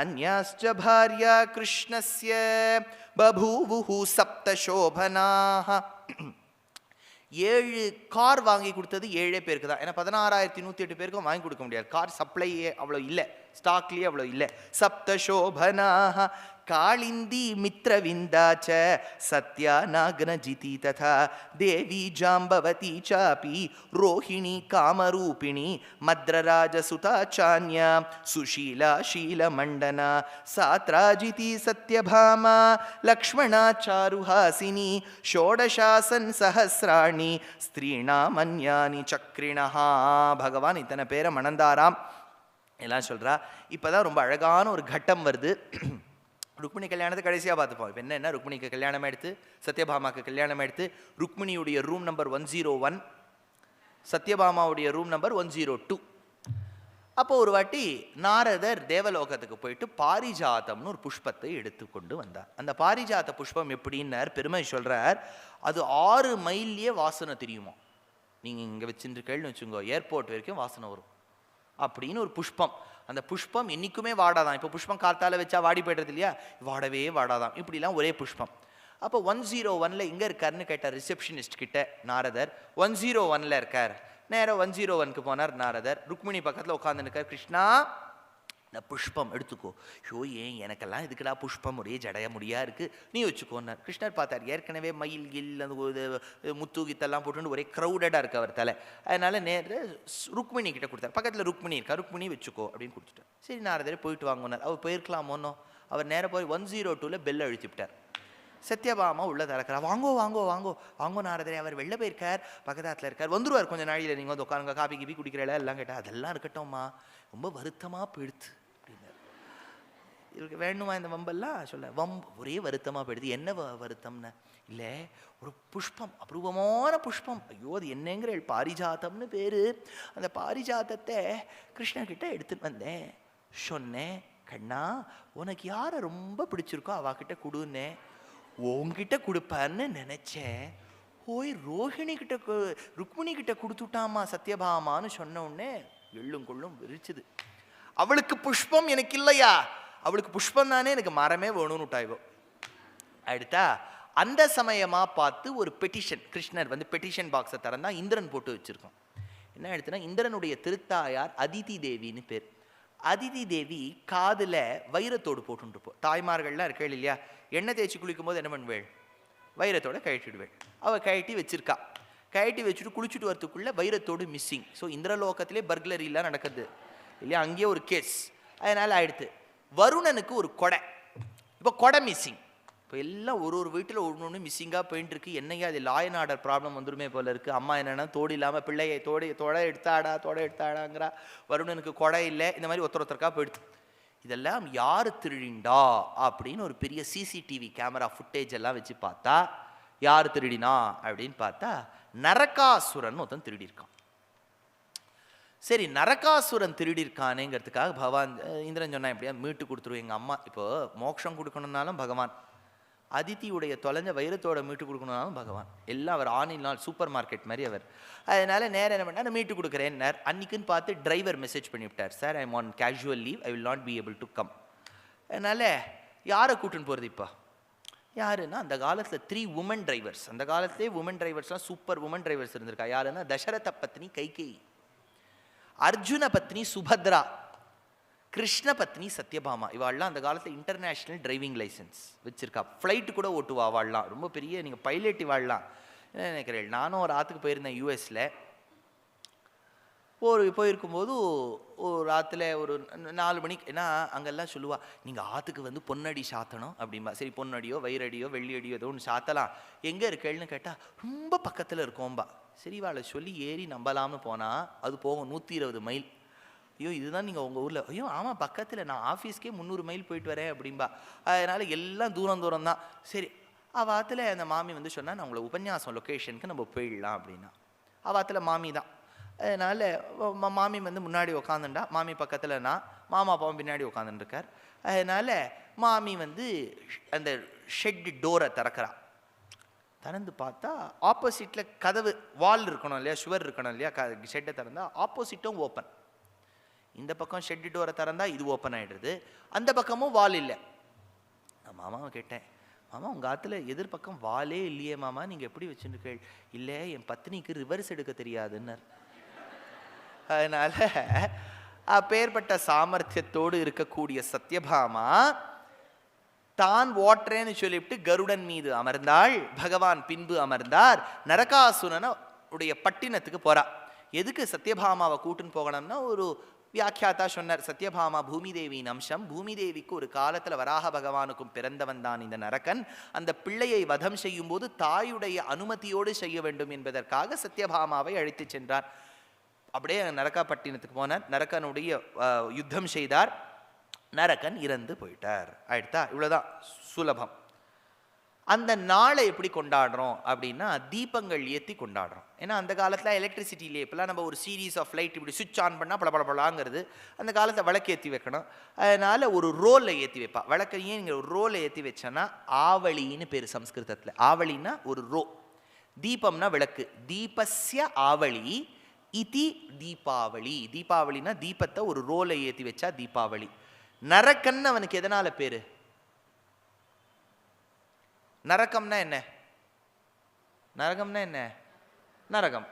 அன்யாஸ்ச Bharya கிருஷ்ணஸ்ய பபூவுஹு சப்தசோபனாஹ. 7 car வாங்கி கொடுத்தது 7 பேருக்கு தான். ஏன்னா 16,108 பேருக்கும் வாங்கி கொடுக்க முடியாது. கார் சப்ளையே அவ்வளோ இல்லை, ஸ்டாக்லேயே அவ்வளோ இல்லை. சப்தசோபனாஹ காளிந்தி மித்ரவிந்தாச்ச சத்யா நாகனஜிதி ததா தேவி ஜாம்பவதி சாபி ரோஹிணி காமரூபிணி மத்ரராஜசுதா சான்யா சுஷீலா ஷீலமண்டனா சாத்ராஜிதி சத்யபாமா லக்ஷ்மணா சாருஹாசினி ஷோடசாசன் சஹஸ்ராணி ஸ்திரீணாமன்யானி சக்ரிணஹா. பகவான் இத்தனை பேரை மணந்தாராம் எல்லாம் சொல்கிறா. இப்போ தான் ரொம்ப அழகான ஒரு கட்டம் வருது. ருக்மிணி கல்யாணத்தை கடைசியாக பார்த்துப்போம். இப்போ என்ன ருக்மிணிக்கு கல்யாணம் எடுத்து, சத்யபாமாவுக்கு கல்யாணம் எடுத்து, ருக்மிணியுடைய ரூம் நம்பர் 101, சத்யபாமாவுடைய ரூம் நம்பர் 102. அப்போ ஒரு வாட்டி நாரதர் தேவலோகத்துக்கு போயிட்டு பாரிஜாதம்னு ஒரு புஷ்பத்தை எடுத்து கொண்டு வந்தார். அந்த பாரிஜாத புஷ்பம் எப்படின்னார் பெருமை சொல்கிறார், அது 6 மைல்லையே வாசனை தெரியுமா. நீங்கள் இங்கே வச்சுருக்கேள்னு வச்சுக்கோ, ஏர்போர்ட் வரைக்கும் வாசனை வரும் அப்படின்னு ஒரு புஷ்பம். அந்த புஷ்பம் என்றைக்குமே வாடாதான். இப்போ புஷ்பம் காத்தால் வச்சா வாடி போய்டுறது இல்லையா, வாடவே வாடாதான். இப்படிலாம் ஒரே புஷ்பம். அப்போ 101 எங்கே இருக்காருன்னு கேட்டார் ரிசப்ஷனிஸ்ட் கிட்ட நாரதர். 101 இருக்கார். நேராக 101க்கு போனார் நாரதர். ருக்மிணி பக்கத்தில் உட்காந்துன்னு இருக்கார். கிருஷ்ணா இந்த புஷ்பம் எடுத்துக்கோ. ஷோ ஏன் எனக்கெல்லாம் இதுக்குடா புஷ்பம், ஒரே ஜடைய முடியா இருக்குது, நீ வச்சுக்கோன்னார். கிருஷ்ணர் பார்த்தார், ஏற்கனவே மயில் கில் அந்த முத்தூகித்தெல்லாம் போட்டு ஒரே க்ரௌடடாக இருக்கு அவர் தலை. அதனால நேர ருக்மிணி கிட்ட கொடுத்தார். பக்கத்தில் ருக்மிணி இருக்கா, ருக்மிணி வச்சுக்கோ அப்படின்னு கொடுத்துட்டார். சரி நாரதரே போயிட்டு வாங்கினார். அவர் போயிருக்கலாமோன்னோ. அவர் நேராக போய் 102ல் பெல் அழுத்திவிட்டார். சத்யபாமா உள்ள திறக்கிறா. வாங்கோ வாங்கோ வாங்கோ வாங்கோ நாரதரே, அவர் வெளில போயிருக்கார், பக்கத்தாத்தில் இருக்கார், வந்துருவார் கொஞ்சம் நாளில், நீங்கள் வந்து உட்காருங்க, காப்பி கிப்பி குடிக்கிறீங்களா எல்லாம் கேட்டால். அதெல்லாம் இருக்கட்டும்மா, ரொம்ப வருத்தமாக போயிடுது அப்படின்னார். இவருக்கு வேணுமா இந்த வம்பெல்லாம் சொல்ல. ஒரே வருத்தமாக போயிடுது. என்ன வருத்தம்னு இல்லை, ஒரு புஷ்பம், அபூர்வமான புஷ்பம். ஐயோ அது என்னங்கிற பாரிஜாத்தம்னு பேர். அந்த பாரிஜாத்தத்தை கிருஷ்ணகிட்ட எடுத்துட்டு வந்தேன். சொன்னேன், கண்ணா உனக்கு யாரை ரொம்ப பிடிச்சிருக்கோ அவகிட்ட கொடுன்னே. உங்ககிட்ட கொடுப்பான்னு நினைச்சேன். போய் ரோஹிணி கிட்ட ருக்மிணி கிட்ட கொடுத்துட்டாமா சத்யபாமான்னு சொன்ன உடனே எள்ளும் கொள்ளும் விரிச்சுது. அவளுக்கு புஷ்பம் எனக்கு இல்லையா, அவளுக்கு புஷ்பம் தானே, எனக்கு மரமே வேணும்னு விட்டாய்வோ. அடுத்தா அந்த சமயமா பார்த்து ஒரு பெட்டிஷன், கிருஷ்ணர் வந்து பெட்டிஷன் பாக்ஸை திறந்தா இந்திரன் போட்டு வச்சிருக்கோம். என்ன எடுத்துனா, இந்திரனுடைய திருத்தாயார் அதிதி தேவின்னு பேர். அதிதி தேவி காதில் வைரத்தோடு போட்டுருப்போம். தாய்மார்கள்லாம் இருக்கா இல்லையா, எண்ணெய் தேய்ச்சி குளிக்கும் போது என்ன பண்ணுவேள், வைரத்தோடு கழட்டிடுவேள். அவள் கழட்டி வச்சிருக்கா. கழட்டி வச்சுட்டு குளிச்சுட்டு வரத்துக்குள்ளே வைரத்தோடு மிஸ்ஸிங். ஸோ இந்திரலோகத்திலே பர்க்லரிலாம் நடக்குது இல்லையா, அங்கேயே ஒரு கேஸ். அதனால் ஆயிடுத்து. வருணனுக்கு ஒரு கொடை, இப்போ கொடை மிஸ்ஸிங். இப்போ எல்லாம் ஒரு வீட்டில் ஒன்று மிஸ்ஸிங்காக போயிட்டு இருக்கு. என்னையா அது லா அண்ட் ஆர்டர் ப்ராப்ளம் வந்துருமே போல இருக்குது. அம்மா என்னென்னா தோடு இல்லாமல் பிள்ளையை தொட எடுத்தாடாங்கிறா. வருணனுக்கு கொடை இல்லை. இந்த மாதிரி ஒருத்தருக்கா போயிடுது. இதெல்லாம் யார் திருடிண்டா அப்படின்னு ஒரு பெரிய சிசிடிவி கேமரா ஃபுட்டேஜ் எல்லாம் வச்சு பார்த்தா, யார் திருடினா அப்படின்னு பார்த்தா நரகாசுரன் ஒருத்தன் திருடியிருக்கான். சரி, நரகாசுரன் திருடியிருக்கானேங்கிறதுக்காக பகவான் இந்திரன் சொன்னா, எப்படியா மீட்டு கொடுத்துருவோம் எங்கள் அம்மா. இப்போ மோட்சம் கொடுக்கணுன்னாலும் பகவான், அதித்தியுடைய தொலைஞ்ச வைரத்தோட மீட்டு கொடுக்கணும்னாலும் பகவான். எல்லாம் அவர் ஆனில் சூப்பர் மார்க்கெட் மாதிரி அவர். அதனால நேரம் என்ன பண்ணார், மீட்டு கொடுக்குறேன்னார். அன்றைக்குன்னு பார்த்து டிரைவர் மெசேஜ் பண்ணிவிட்டார், sir I am on casual leave, I will not be able to come. அதனால் யாரை கூட்டுன்னு போகிறது இப்போ, யாருன்னா அந்த காலத்தில் 3 உமன் டிரைவர்ஸ். அந்த காலத்திலே உமன் டிரைவர்ஸ்லாம் சூப்பர் உமன் டிரைவர்ஸ் இருந்திருக்கா. யாருன்னா தசரத பத்னி கைகேயி, அர்ஜுன பத்னி சுபத்ரா, கிருஷ்ண பத்னி சத்யபாமா. இவாள்லாம் அந்த காலத்தில் இன்டர்நேஷ்னல் டிரைவிங் லைசன்ஸ் வச்சுருக்கா. ஃப்ளைட்டு கூட ஓட்டுவா வாழலாம், ரொம்ப பெரிய நீங்கள் பைலட் வாழலாம். என்ன நினைக்கிறேன், நானும் ஒரு ஆற்றுக்கு போயிருந்தேன் யூஎஸில். போயிருக்கும்போது ஒரு ஆற்றுல ஒரு 4 மணிக்கு, ஏன்னா அங்கெல்லாம் சொல்லுவா, நீங்கள் ஆற்றுக்கு வந்து பொன்னடி சாத்தணும் அப்படின்பா. சரி, பொன்னடியோ வைரடியோ வெள்ளி அடியோ ஏதோ ஒன்று சாத்தலாம். எங்கே இருக்கேன்னு கேட்டால் ரொம்ப பக்கத்தில் இருக்கோம்பா. சரி, வாழை சொல்லி ஏறி நம்பலாம்னு போனால் அது போகும் 120 மைல். ஐயோ இதுதான் நீங்கள் உங்கள் ஊரில், ஐயோ ஆமாம் பக்கத்தில், நான் ஆஃபீஸ்க்கே 300 மைல் போயிட்டு வரேன் அப்படின்பா. அதனால் எல்லாம் தூரம் தான். சரி, அவாத்தில் அந்த மாமி வந்து சொன்னால், நான் உங்களை உபன்யாசம் லொக்கேஷனுக்கு நம்ம போயிடலாம் அப்படின்னா. அவாத்தில் மாமி தான். அதனால் மாமி வந்து முன்னாடி உட்காந்துண்டா, மாமி பக்கத்தில் நான், மாமா அப்பாவும் பின்னாடி உட்காந்துட்டுருக்கார். அதனால் மாமி வந்து அந்த ஷெட் டோரை திறக்கிறா. திறந்து பார்த்தா ஆப்போசிட்டில் கதவு வால் இருக்கணும் இல்லையா, சுவர் இருக்கணும் இல்லையா, ஷெட்டை திறந்தா ஆப்போசிட்டும் ஓப்பன். இந்த பக்கம் ஷெட்டு டோரை திறந்தா இது ஓப்பன் ஆகிடுறது, அந்த பக்கமும் வால் இல்லை. நான் மாமாவை கேட்டேன், மாமா உங்கள் ஆற்றுல எதிர்பக்கம் வாலே இல்லையே மாமா, நீங்கள் எப்படி வச்சுருக்கீள்? இல்லை, என் பத்னிக்கு ரிவர்ஸ் எடுக்க தெரியாதுன்னார். அதனால் அப்பேற்பட்ட சாமர்த்தியத்தோடு இருக்கக்கூடிய சத்யபாமா தான் ஓட்டுறேன்னு சொல்லிவிட்டு கருடன் மீது அமர்ந்தாள். பகவான் பின்பு அமர்ந்தார். நரகாசுரன உடைய பட்டினத்துக்கு போறா. எதுக்கு சத்யபாமாவை கூட்டுன்னு போகணும்னா, ஒரு வியாக்கியாத்தா சொன்னார், சத்யபாமா பூமி தேவியின் அம்சம். பூமி தேவிக்கு ஒரு காலத்தில் வராக பகவானுக்கும் பிறந்தவன் தான் இந்த நரகன். அந்த பிள்ளையை வதம் செய்யும் போது தாயுடைய அனுமதியோடு செய்ய வேண்டும் என்பதற்காக சத்யபாமாவை அழைத்து சென்றார். அப்படியே நரகாப்பட்டினத்துக்கு போனார். நரகனுடைய யுத்தம் செய்தார். நரகன் இறந்து போயிட்டார். ஆயிடுதா? இவ்வளோதான், சுலபம். அந்த நாளை எப்படி கொண்டாடுறோம் அப்படின்னா, தீபங்கள் ஏற்றி கொண்டாடுறோம். ஏன்னா அந்த காலத்தில் எலக்ட்ரிசிட்டியிலே இப்போலாம் நம்ம ஒரு சீரீஸ் ஆஃப் லைட் இப்படி சுவிட்ச் ஆன் பண்ணால் பளபளபளாங்கிறது. அந்த காலத்தில் விளக்கு ஏற்றி வைக்கணும். அதனால் ஒரு ரோலில் ஏற்றி வைப்பா. விளக்கையே நீங்கள் ஒரு ரோலை ஏற்றி வச்சோன்னா ஆவளின்னு பேர் சம்ஸ்கிருதத்தில். ஆவளின்னா ஒரு ரோ, தீபம்னா விளக்கு. தீபஸ்ய ஆவளி இதி தீபாவளி. தீபாவளினா தீபத்தை ஒரு ரோலை ஏற்றி வச்சா தீபாவளி. நரக்கன்னு அவனுக்கு எதனால பேரு? நரகம்னா என்ன? நரகம்னா என்ன? நரகம்.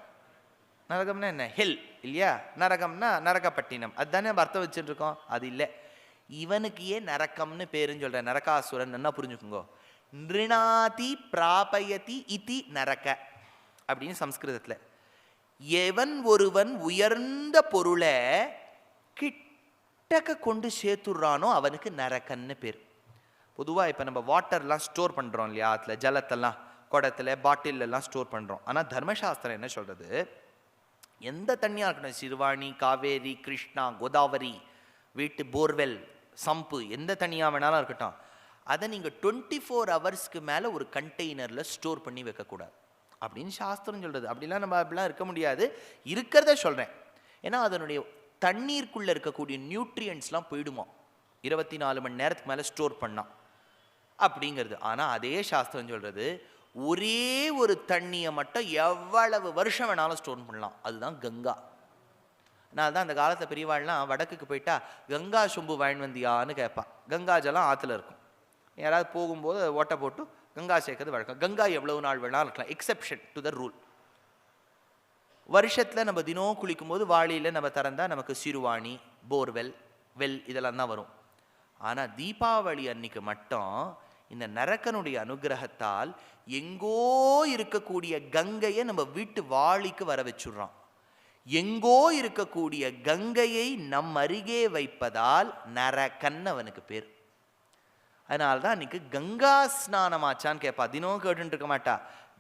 நரகம்னா என்ன? ஹெல் இல்லையா? நரகம்னா நரகப்பட்டினம். அதுதானே அர்த்தம் வச்சுட்டு இருக்கோம். அது இல்லை. இவனுக்கு ஏன் நரக்கம்னு பேருன்னு சொல்ற? நரகாசுரன் என்ன புரிஞ்சுக்குங்கோ. நிருணாதி பிராபயதி இதி நரக அப்படின்னு சம்ஸ்கிருதத்தில். எவன் ஒருவன் உயர்ந்த பொருளை கிட்டக்க கொண்டு சேர்த்துடுறானோ அவனுக்கு நரக்கன்னு பேர். பொதுவாக இப்போ நம்ம வாட்டர்லாம் ஸ்டோர் பண்ணுறோம் இல்லையா, அதில் ஜலத்தெல்லாம் குடத்தில் பாட்டிலெல்லாம் ஸ்டோர் பண்ணுறோம். ஆனால் தர்மசாஸ்திரம் என்ன சொல்கிறது, எந்த தண்ணியாக இருக்கணும், சிறுவாணி, காவேரி, கிருஷ்ணா, கோதாவரி, வீட்டு போர்வெல், சம்பு, எந்த தண்ணியாக வேணாலும் இருக்கட்டும், அதை நீங்கள் 24 ஹவர்ஸ்க்கு மேலே ஒரு கண்டெய்னரில் ஸ்டோர் பண்ணி வைக்கக்கூடாது அப்படின்னு சாஸ்திரம் சொல்கிறது. அப்படிலாம் நம்ம அப்படிலாம் இருக்க முடியாது. இருக்கிறத சொல்கிறேன். ஏன்னா அதனுடைய தண்ணீருக்குள்ளே இருக்கக்கூடிய நியூட்ரியன்ட்ஸ்லாம் போயிடுமா 24 மணி நேரத்துக்கு மேலே ஸ்டோர் பண்ணால் அப்படிங்கிறது. ஆனால் அதே சாஸ்திரம் சொல்கிறது, ஒரே ஒரு தண்ணியை மட்டும் எவ்வளவு வருஷம் வேணாலும் ஸ்டோர் பண்ணலாம். அதுதான் கங்கா. நான் தான் அந்த காலத்தில் பெரியவாள்லாம் வடக்குக்கு போயிட்டா கங்கா சொம்பு வாங்கி வந்தியான்னு கேட்பான். கங்கா ஜலம் ஆற்றுல இருக்கும். யாராவது போகும்போது ஓட்டை போட்டு கங்கா சேர்க்கறது வழக்கம். கங்கா எவ்வளவு நாள் வேணாலும் இருக்கலாம், எக்ஸெப்ஷன் டு த ரூல். வருஷத்தில் நம்ம தினம் குளிக்கும்போது வாளியில் நம்ம திறந்தா நமக்கு சிறுவாணி, போர்வெல், வெல் இதெல்லாம் தான் வரும். ஆனால் தீபாவளி அன்னைக்கு மட்டும் இந்த நரக்கனுடைய அனுகிரகத்தால் எங்கோ இருக்கக்கூடிய கங்கையை நம்ம வீட்டு வாளிக்கு வர வச்சுடுறான். எங்கோ இருக்கக்கூடிய கங்கையை நம் அருகே வைப்பதால் நரக்கன் அவனுக்கு பேர். அதனால்தான் அன்னைக்கு கங்கா ஸ்நானமாச்சான்னு கேட்பா. தினம் கேட்டுட்டு இருக்க மாட்டா.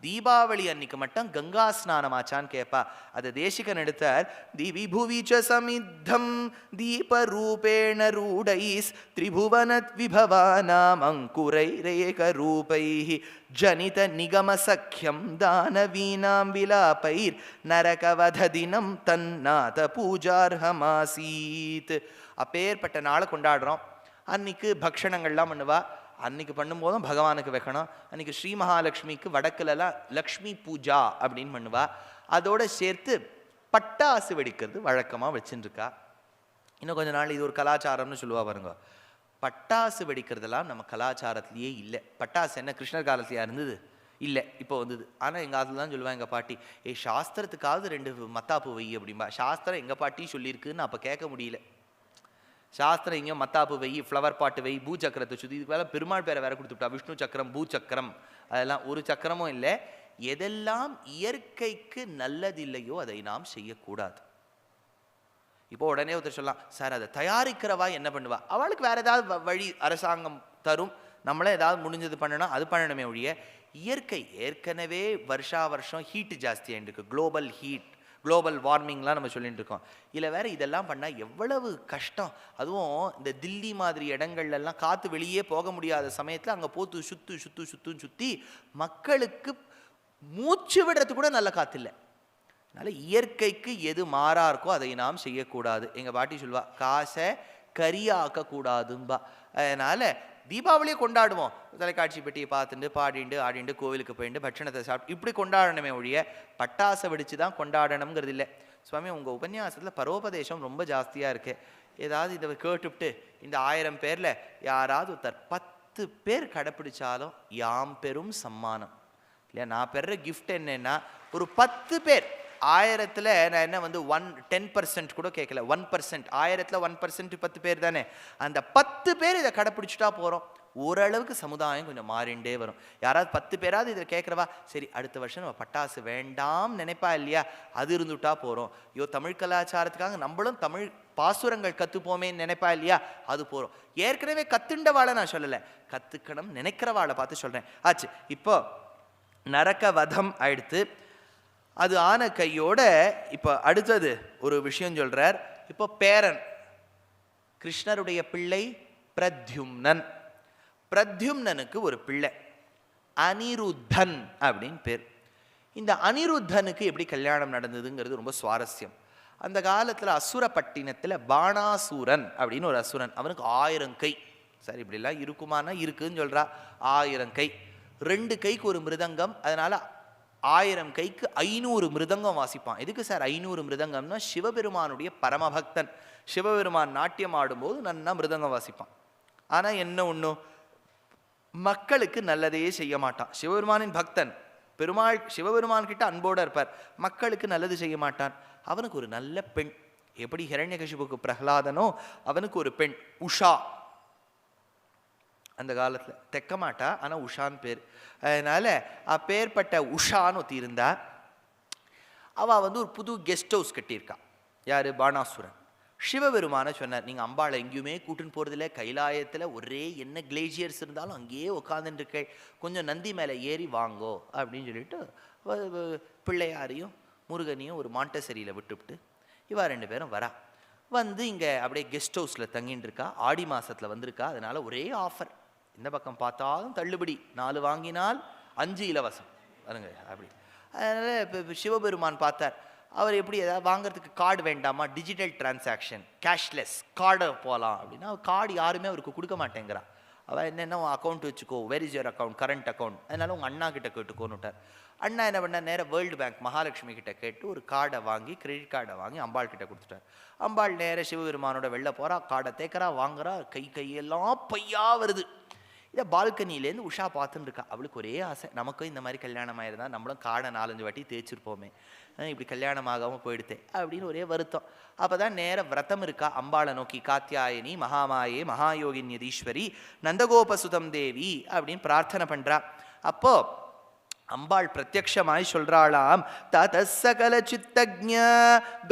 தீபாவளி அன்னைக்கு மட்டும் கங்கா ஸ்நானமாச்சான்னு கேட்பா. அது தேசிகன் எடுத்தார். திவி புவிச்ச சமித்தம் தீபரூபேண ரூடைஸ் திரிபுவனத் விபவானாம் அங்குரைரேக ரூபைஹி ஜனித நிகம சக்கியம் தானவீனாம் விலாபைர் நரகவத தினம் தன்னாத பூஜார்ஹமாசீத். அப்பேற்பட்ட நாளை கொண்டாடுறோம். அன்னைக்கு பக்ஷணங்கள்லாம் பண்ணுவா. அன்னைக்கு பண்ணும்போதும் பகவானுக்கு வைக்கணும். அன்னைக்கு ஸ்ரீ மகாலட்சுமிக்கு வடக்குலலாம் லக்ஷ்மி பூஜா அப்படின்னு பண்ணுவா. அதோட சேர்த்து பட்டாசு வெடிக்கிறது வழக்கமாக வச்சுருக்கா. இன்னும் கொஞ்ச நாள் இது ஒரு கலாச்சாரம்னு சொல்லுவா பாருங்க. பட்டாசு வெடிக்கிறதெல்லாம் நம்ம கலாச்சாரத்திலேயே இல்லை. பட்டாசு என்ன கிருஷ்ணர் காலத்திலேயா இருந்தது? இல்லை, இப்போ வந்தது. ஆனால் எங்கள் அதில் தான் சொல்லுவாள் எங்கள் பாட்டி, சாஸ்திரத்துக்காவது 2 மத்தாப்பு வை அப்படின்பா. சாஸ்திரம் எங்கள் பாட்டி சொல்லியிருக்குன்னு அப்போ கேட்க முடியல. சாஸ்திரம் இங்கே மத்தாப்பு வை, ஃப்ளவர் பாட்டு வை, பூ சக்கரத்தை சுற்றி, இதுக்கு மேலே பெருமாள் பேரை வேற கொடுத்துட்டா. விஷ்ணு சக்கரம், பூ சக்கரம், அதெல்லாம் ஒரு சக்கரமும் இல்லை. எதெல்லாம் இயற்கைக்கு நல்லதில்லையோ அதை நாம் செய்யக்கூடாது. இப்போ உடனே ஒருத்தர் சொல்லலாம், சார் அதை தயாரிக்கிறவா என்ன பண்ணுவா? அவளுக்கு வேற ஏதாவது வழி அரசாங்கம் தரும். நம்மளே ஏதாவது முடிஞ்சது பண்ணணும், அது பண்ணணுமே ஒழிய இயற்கை ஏற்கனவே வருஷா வருஷம் ஹீட்டு ஜாஸ்தியாக இருக்கு. குளோபல் ஹீட், குளோபல் வார்மிங்லாம் நம்ம சொல்லிட்டு இருக்கோம். இல்லை வேற இதெல்லாம் பண்ணால் எவ்வளவு கஷ்டம். அதுவும் இந்த தில்லி மாதிரி இடங்கள்லாம் காற்று வெளியே போக முடியாத சமயத்தில் அங்கே போத்து சுத்துன்னு சுற்றி மக்களுக்கு மூச்சு விடுறது கூட நல்ல காற்று இல்லை. அதனால் இயற்கைக்கு எது மாறா இருக்கோ அதை நாம் செய்யக்கூடாது. எங்கள் பாட்டி சொல்லுவா, காசை கரியாக்கக்கூடாதும்பா. அதனால் தீபாவளியை கொண்டாடுவோம். தொலைக்காட்சி பெட்டியை பார்த்துட்டு பாடிண்டு ஆடிண்டு கோவிலுக்கு போயிட்டு பட்சணத்தை சாப்பிட்டு இப்படி கொண்டாடணுமே ஒழிய பட்டாசை வெடிச்சு தான் கொண்டாடணுங்கிறது இல்லை. சுவாமி உங்கள் உபன்யாசத்தில் பரோபதேசம் ரொம்ப ஜாஸ்தியாக இருக்கு, ஏதாவது இதை கேட்டுவிட்டு இந்த 1000 பேரில் யாராவது ஒருத்தர் 10 பேர் கடைப்பிடிச்சாலும் யாம் பெரும் சம்மானம் இல்லையா. நான் பெற கிஃப்ட் என்னன்னா ஒரு 10 பேர் 1000ல் நான் என்ன 10% கூட கேட்கல, 1%. 1000ல் 1% 10 பேர் தானே, அந்த 10 பேர் இதை கடைப்பிடிச்சிட்டா போகிறோம், ஓரளவுக்கு சமுதாயம் கொஞ்சம் மாறிண்டே வரும். யாராவது 10 பேராவது இதில் கேட்குறவா, சரி அடுத்த வருஷம் நம்ம பட்டாசு வேண்டாம் நினைப்பா இல்லையா, அது இருந்துட்டா போகிறோம். ஐயோ தமிழ் கலாச்சாரத்துக்காக நம்மளும் தமிழ் பாசுரங்கள் கற்றுப்போமேன்னு நினைப்பா இல்லையா, அது போகிறோம். ஏற்கனவே கத்துண்டவாளை நான் சொல்லலை, கற்றுக்கணும் நினைக்கிறவாளை பார்த்து சொல்கிறேன். ஆச்சு, இப்போ நரக வதம் ஆயிடுத்து, அது ஆன கையோட இப்போ அடுத்தது ஒரு விஷயம் சொல்கிறார். இப்போ பேரன் கிருஷ்ணருடைய பிள்ளை பிரத்யும்னன். பிரத்யும்னனுக்கு ஒரு பிள்ளை அனிருத்தன் அப்படின்னு பேர். இந்த அனிருத்தனுக்கு எப்படி கல்யாணம் நடந்ததுங்கிறது ரொம்ப சுவாரஸ்யம். அந்த காலத்தில் அசுரப்பட்டினத்தில் பாணாசூரன் அப்படின்னு ஒரு அசுரன், அவனுக்கு 1000 கை. சரி இப்படிலாம் இருக்குமானா இருக்குன்னு சொல்கிறா. 1000 கை, 2 கைக்கு ஒரு மிருதங்கம், அதனால் 1000 கைக்கு 500 மிருதங்கம் வாசிப்பான். எதுக்கு சார் 500 மிருதங்கம்னா, சிவபெருமானுடைய பரமபக்தன். சிவபெருமான் நாட்டியம் ஆடும்போது நன்னா மிருதங்கம் வாசிப்பான். ஆனால் என்ன ஒன்று, மக்களுக்கு நல்லதையே செய்ய மாட்டான். சிவபெருமானின் பக்தன், பெருமாள் சிவபெருமான் கிட்ட அன்போடு இருப்பார், மக்களுக்கு நல்லது செய்ய மாட்டான். அவனுக்கு ஒரு நல்ல பெண், எப்படி ஹிரண்யகசிபுக்கு பிரகலாதனோ அவனுக்கு ஒரு பெண் உஷா. அந்த காலத்தில் தெக்க மாட்டா, ஆனால் உஷான்னு பேர். அதனால அப்பேற்பட்ட உஷான்னு ஒருத்தி இருந்தா. அவள் ஒரு புது கெஸ்ட் ஹவுஸ் கட்டியிருக்கா. யார்? பாணாசுரன். சிவபெருமான சொன்னார், நீங்கள் அம்பாளை எங்கேயுமே கூட்டுன்னு போகிறதில்ல, கைலாயத்தில் ஒரே என்ன கிளேசியர்ஸ் இருந்தாலும் அங்கேயே உட்காந்துட்டுருக்க, கொஞ்சம் நந்தி மேலே ஏறி வாங்கோ அப்படின்னு சொல்லிட்டு பிள்ளையாரையும் முருகனையும் ஒரு மாண்டசரியில் விட்டுவிட்டு இவா 2 பேரும் வரா. இங்கே அப்படியே கெஸ்ட் ஹவுஸில் தங்கின்னு இருக்கா. ஆடி மாதத்தில் வந்திருக்கா. அதனால் ஒரே ஆஃபர், இந்த பக்கம் பார்த்தாலும் தள்ளுபடி, 4 வாங்கினால் 5 இலவசம் வருங்க அப்படி. அதனால் இப்போ சிவபெருமான் பார்த்தார், அவர் எப்படி ஏதாவது வாங்கிறதுக்கு கார்டு வேண்டாமா, டிஜிட்டல் டிரான்சாக்ஷன் கேஷ்லெஸ் கார்டை போகலாம் அப்படின்னா, கார்டு யாருமே அவருக்கு கொடுக்க மாட்டேங்கிறா. அவள் என்னென்ன அக்கௌண்ட் வச்சுக்கோ, where is your account, current account, அதனால உங்கள் அண்ணா கிட்ட கேட்டுக்கோன்னு விட்டார். அண்ணா என்ன பண்ணார், நேராக வேர்ல்டு பேங்க் மகாலட்சுமி கிட்ட கேட்டு ஒரு கார்டை வாங்கி, கிரெடிட் கார்டை வாங்கி அம்பாள் கிட்ட கொடுத்துட்டார். அம்பாள் நேராக சிவபெருமானோட வெளில போகிறா, கார்டை தேக்கிறா, வாங்குறா, கையெல்லாம் பையா வருது. இதை பால்கனிலேருந்து உஷா பார்த்துன்னு இருக்கா. அவளுக்கு ஒரே ஆசை, நமக்கும் இந்த மாதிரி கல்யாணம் ஆயிருந்தா நம்மளும் காடை 4-5 வாட்டி தேய்ச்சிருப்போமே, இப்படி கல்யாணம் ஆகாமல் போயிடுத்தே அப்படின்னு ஒரே வருத்தம். அப்போ தான் நேர விரதம் இருக்கா அம்பாளை நோக்கி, காத்தியாயனி மகாமாயே மகாயோகின்யதீஸ்வரி நந்தகோபசுதம் தேவி அப்படின்னு பிரார்த்தனை பண்ணுறா. அப்போ அம்பாள் பிரத்யக்ஷமாய் சொல்றாளாம், தத சகல சித்தஜ்ஞ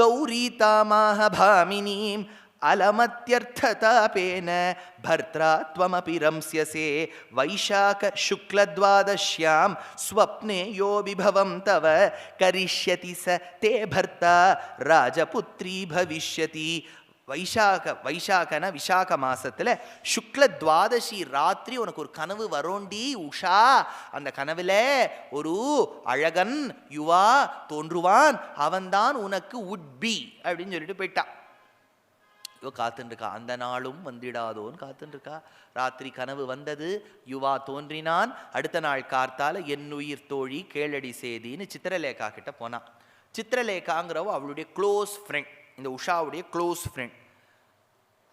கௌரி தாமாக பாமினீம் அலமத்யர்த்ததாபேன பர்த்ரா த்வமபி ரம்ஸ்யசே வைஷாக சுக்லத்வாதஷ்யாம் ஸ்வப்னே யோ விபவம் தவ கரிஷ்யதி ச தே பர்த்தா ராஜபுத்ரி பவிஷ்யதி. வைஷாகனா விசாக மாசத்துல சுக்ல துவாதசி ராத்திரி உனக்கு ஒரு கனவு வரோண்டி உஷா. அந்த கனவுல ஒரு அழகன் யுவா தோன்றுவான், அவன்தான் உனக்கு உட்பி அப்படின்னு சொல்லிட்டு போயிட்டான். இவ காத்துருக்கா, அந்த நாளும் வந்திடாதோன்னு காத்துருக்கா. ராத்திரி கனவு வந்தது, யுவா தோன்றினான். அடுத்த நாள் கார்த்தால என்னுயிர் தோழி கேளடி சேதின்னு சித்திரலேகா கிட்ட போனான். சித்திரலேகாங்கிறவ அவளுடைய க்ளோஸ் ஃப்ரெண்ட், இந்த உஷாவுடைய க்ளோஸ் ஃப்ரெண்ட்.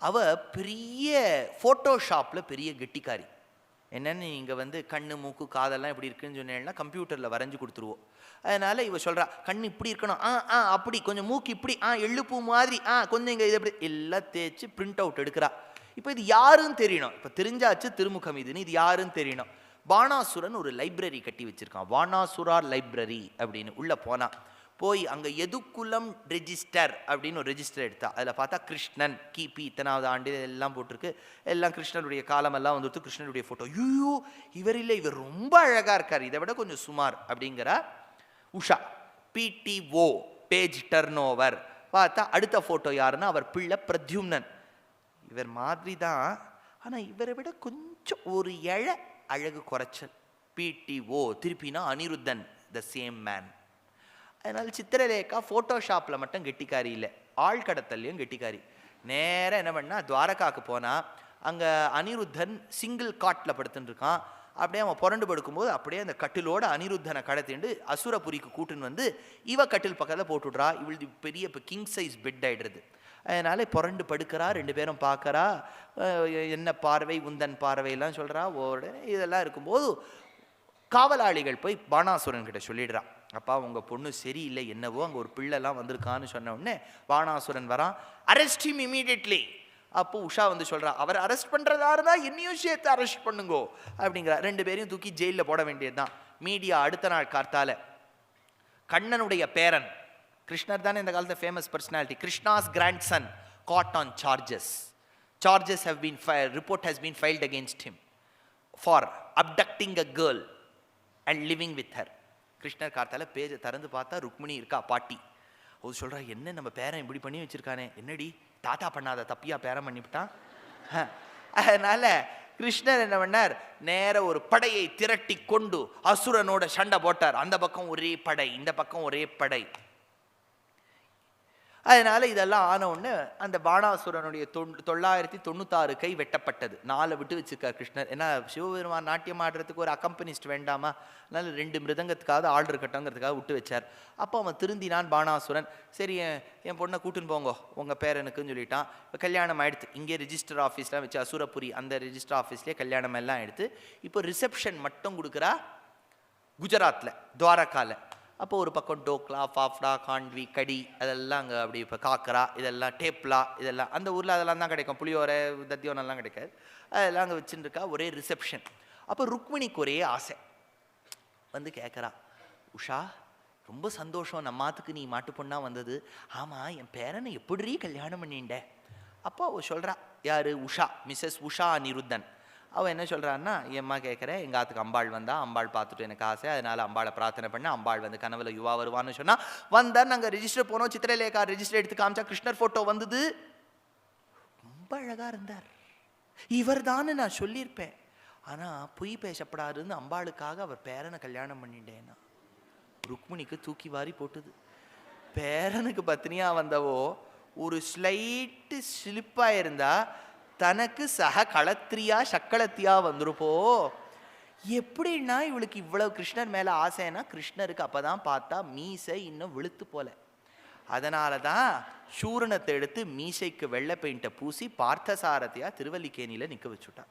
அவ பெரிய ஃபோட்டோஷாப்பில் பெரிய கெட்டிக்காரி. என்னென்னு நீங்கள் கண்ணு மூக்கு காதெல்லாம் எப்படி இருக்குன்னு சொன்னேன்னா கம்ப்யூட்டரில் வரைஞ்சி கொடுத்துருவோம். அதனால் இவ சொல்கிறா, கண் இப்படி இருக்கணும், அப்படி கொஞ்சம் மூக்கு இப்படி, எள்ளுப்பூ மாதிரி, கொஞ்சம் இங்கே இது எப்படி எல்லாம் தேய்ச்சி பிரிண்ட் அவுட் எடுக்கிறா. இப்போ இது யாருன்னு தெரியணும். இப்போ தெரிஞ்சாச்சு திருமுகம் இதுன்னு, இது யாருன்னு தெரியணும். பாணாசுரன் ஒரு லைப்ரரி கட்டி வச்சுருக்கான், பாணாசுரார் லைப்ரரி அப்படின்னு. உள்ளே போய் அங்கே எதுக்குலம் ரெஜிஸ்டர் அப்படின்னு ஒரு ரெஜிஸ்டர் எடுத்தா. அதில் பார்த்தா கிருஷ்ணன் கிபி இத்தனாவது ஆண்டு எல்லாம் போட்டிருக்கு. எல்லாம் கிருஷ்ணனுடைய காலமெல்லாம் வந்துட்டு கிருஷ்ணனுடைய ஃபோட்டோ. ஐயோ இவர் இல்லை, இவர் ரொம்ப அழகாக இருக்கார், இதை விட கொஞ்சம் சுமார் அப்படிங்கிற Usha. PTO page turn over. பார்த்தா அடுத்த ஃபோட்டோ யாருன்னா அவர் பிள்ளை பிரத்யும்னன். இவர் மாதிரி தான், ஆனால் இவரை விட கொஞ்சம் ஒரு அழகு குறைச்சல். PTO திருப்பினா அனிருத்தன், த சேம் மேன். அதனால் சித்திரலேகா ஃபோட்டோஷாப்பில் மட்டும் கெட்டிக்காரி இல்லை, ஆழ்கடத்தல்லையும் கெட்டிக்காரி. நேராக என்ன பண்ணால் துவாரகாவுக்கு போனால் அங்கே அனிருத்தன் சிங்கிள் காட்டில் படுத்துன்னு இருக்கான். அப்படியே அவன் புரண்டு படுக்கும்போது அப்படியே அந்த கட்டிலோட அனிருத்தனை கடத்திண்டு அசுரபுரிக்கு கூட்டுன்னு வந்து இவ கட்டில் பக்கத்தில் போட்டுடுறா. இவளுது பெரிய இப்போ கிங் சைஸ் பெட் ஆகிடுறது. அதனால புரண்டு படுக்கிறா, 2 பேரும் பார்க்கறா, என்ன பார்வை உந்தன் பார்வையெல்லாம் சொல்கிறா. உடனே இதெல்லாம் இருக்கும்போது காவலாளிகள் போய் பாணாசுரன் கிட்ட சொல்லிடுறான், அப்பா உங்கள் பொண்ணு சரியில்லை என்னவோ, அங்கே ஒரு பிள்ளைலாம் வந்திருக்கான்னு சொன்ன உடனே பாணாசுரன் வரான், அரெஸ்ட் ஹிம் இமீடியட்லி. அப்போ உஷா வந்து சொல்கிறா, அவர் அரெஸ்ட் பண்ணுறதா இருந்தால் என்னையும் சேர்த்து அரெஸ்ட் பண்ணுங்கோ அப்படிங்கிறா. 2 பேரையும் தூக்கி ஜெயிலில் போட வேண்டியது தான். மீடியா அடுத்த நாள் கார்த்தால கண்ணனுடைய பேரன், கிருஷ்ணர் தானே இந்த காலத்தில் famous personality, Krishna's grandson got on charges have been report has been filed against him for abducting a girl and living with her. கிருஷ்ணர் கார்த்தால பேஜை திறந்து பார்த்தா ருக்மிணி இருக்கா, பாட்டி. அவர் சொல்கிறா, என்ன நம்ம பேரன் இப்படி பண்ணி வச்சிருக்கானே, என்னடி தாத்தா பண்ணாத தப்பியா பேரன் பண்ணிவிட்டான். அதனால கிருஷ்ணர் என்ன பண்ணார், நேர ஒரு படையை திரட்டி கொண்டு அசுரனோட சண்டை போட்டார். அந்த பக்கம் ஒரே படை, இந்த பக்கம் ஒரே படை. அதனால இதெல்லாம் ஆன உடனே அந்த பாணாசுரனுடைய 996 கை வெட்டப்பட்டது. 4 விட்டு வச்சிருக்கார் கிருஷ்ணர். ஏன்னா சிவபெருமான் நாட்டியம் ஆடுறதுக்கு ஒரு அக்கம்பனிஸ்ட் வேண்டாமா, அதனால 2 மிருதங்கத்துக்காக ஆள் இருக்கட்டும்ங்கிறதுக்காக விட்டு வச்சார். அப்போ அவன் திருந்தினான் பாணாசுரன். சரி என் பொண்ணை கூட்டுன்னு போங்க உங்கள் பேரனுக்குன்னு சொல்லிட்டான். இப்போ கல்யாணம் ஆகிடுது. இங்கே ரிஜிஸ்டர் ஆஃபீஸ்லாம் வச்சு அசுரபுரி அந்த ரிஜிஸ்டர் ஆஃபீஸ்லேயே கல்யாணம் எல்லாம் எடுத்து இப்போ ரிசப்ஷன் மட்டும் கொடுக்குறா குஜராத்தில் துவாரகாவில். அப்போ ஒரு பக்கம் டோக்லா, ஃபாஃப்டா, காண்ட்வி, கடி அதெல்லாம் அங்கே அப்படி இப்போ காக்கரா, இதெல்லாம் டேப்லா, இதெல்லாம் அந்த ஊரில் அதெல்லாம் தான் கிடைக்கும். புளியோரை தத்தியோனெல்லாம் கிடைக்காது. அதெல்லாம் அங்கே வச்சுருக்கா. ஒரே ரிசப்ஷன். அப்போ ருக்மிணிக்கு ஒரே ஆசை வந்து கேட்குறா, உஷா ரொம்ப சந்தோஷம், நம்மாத்துக்கு நீ மாட்டு பொண்ணா வந்தது. ஆமாம் என் பேரனை எப்படி கல்யாணம் பண்ணிண்ட? அப்போ அவள் சொல்கிறா, யார்? உஷா, மிஸ்ஸஸ் உஷா அனிருத்தன். அவள் என்ன சொல்கிறான்னா, எம்மா கேட்குறேன், எங்கள் ஆத்துக்கு அம்பாள் வந்தா, அம்பாள் பார்த்துட்டு எனக்கு ஆசை, அதனால் அம்பாளை பிரார்த்தனை பண்ண, அம்பாள் வந்து கனவுல யுவா வருவான்னு சொன்னால் வந்தார். நாங்கள் ரெஜிஸ்டர் போனோம், சித்திரலேகா ரெஜிஸ்டர் எடுத்து காமிச்சா கிருஷ்ணர் ஃபோட்டோ வந்தது. ரொம்ப அழகாக இருந்தார், இவர் தான் நான் சொல்லியிருப்பேன். ஆனால் பொய் பேசப்படாதுன்னு அம்பாளுக்காக அவர் பேரனை கல்யாணம் பண்ணிட்டேன்னா ருக்மிணிக்கு தூக்கி வாரி போட்டுது. பேரனுக்கு பத்னியாக வந்தவோ ஒரு ஸ்லைட்டு ஸ்லிப்பாக இருந்தா தனக்கு சக களத்திரியா சக்களத்தியா வந்துருப்போ. எப்படின்னா இவளுக்கு இவ்வளவு கிருஷ்ணர் மேலே ஆசைன்னா கிருஷ்ணருக்கு அப்போதான் பார்த்தா மீசை இன்னும் விழுத்து போல. அதனால தான் சூரணத்தை எடுத்து மீசைக்கு வெள்ளை பெயிண்ட்டை பூசி பார்த்தசாரதியா திருவல்லிக்கேணியில் நிற்க வச்சுட்டா.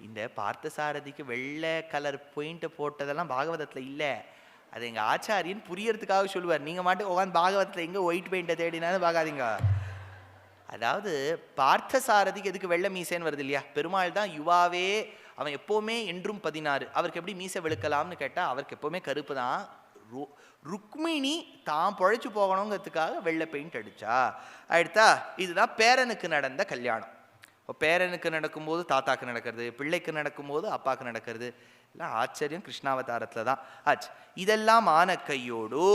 இந்த பார்த்தசாரதிக்கு வெள்ளை கலர் பெயிண்ட்டை போட்டதெல்லாம் பாகவதத்தில் இல்லை. அது எங்கள் ஆச்சாரியன் புரியறதுக்காக சொல்லுவார். நீங்கள் மாட்டு உட்காந்து பாகவதத்தில் எங்கே ஒயிட் பெயிண்ட்டை தேடினாலும் பார்க்காதீங்க. அதாவது பார்த்தசாரதிக்கு எதுக்கு வெள்ளை மீசைன்னு வருது இல்லையா, பெருமாள் தான் யுவாவே, அவன் எப்போவுமே என்றும் 16. அவருக்கு எப்படி மீசை வெளுக்கலாம்னு கேட்டால் அவருக்கு எப்போவுமே கருப்பு தான். ருக்மிணி தான் பொழைச்சி போகணுங்கிறதுக்காக வெள்ளை பெயிண்ட் அடிச்சா. அடுத்தா இதுதான் பேரனுக்கு நடந்த கல்யாணம். இப்போ பேரனுக்கு நடக்கும்போது தாத்தாக்கு நடக்கிறது, பிள்ளைக்கு நடக்கும்போது அப்பாவுக்கு நடக்கிறது. எல்லாம் ஆச்சரியம் கிருஷ்ணாவதாரத்தில் தான் ஆச்சு. இதெல்லாம் ஆன கையோடு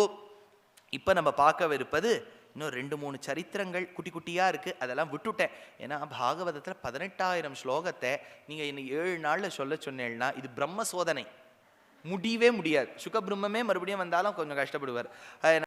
இப்போ நம்ம பார்க்கவிருப்பது இன்னும் 2-3 சரித்திரங்கள் குட்டி குட்டியாக இருக்குது. அதெல்லாம் விட்டுட்டேன். ஏன்னா பாகவதத்தில் 18,000 ஸ்லோகத்தை நீங்கள் இன்னும் 7 நாளில் சொல்ல சொன்னேன்னா இது பிரம்ம சோதனை, முடியவே முடியாது. சுகபிரம்மே மறுபடியும் வந்தாலும் கொஞ்சம் கஷ்டப்படுவார்.